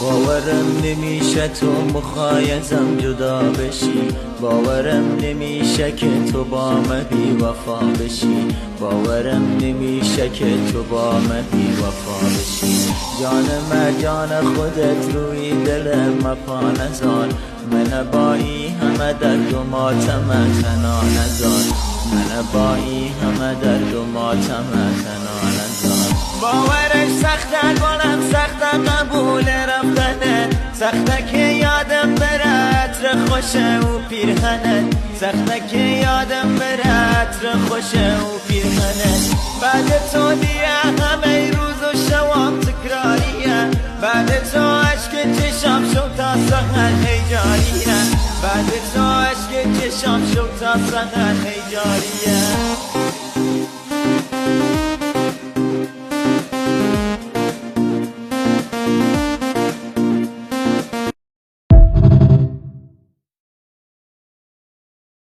باورم نمیشه تو بخوای ازم جدا بشی، باورم نمیشه که تو با من بی وفا بشی، باورم نمیشه که تو با من بی وفا بشی. جان من جان خودت روی دل من پا نزار، من با این همه درد و ماتم تنها نزار، من با این همه درد و ماتم تنها نزار. باورش سخته کنم سخته قبول رفتنه، سخته که یادم بره عطر خوشه و پیرهنه، سخته که یادم بره عطر خوشه و پیرهنه. بعد تو دیگه همه روز و شوام تکراریه، بعد تو عشق چشام شو تا سحر هیجاریه، بعد تو عشق چشام شو تا سحر هیجاریه.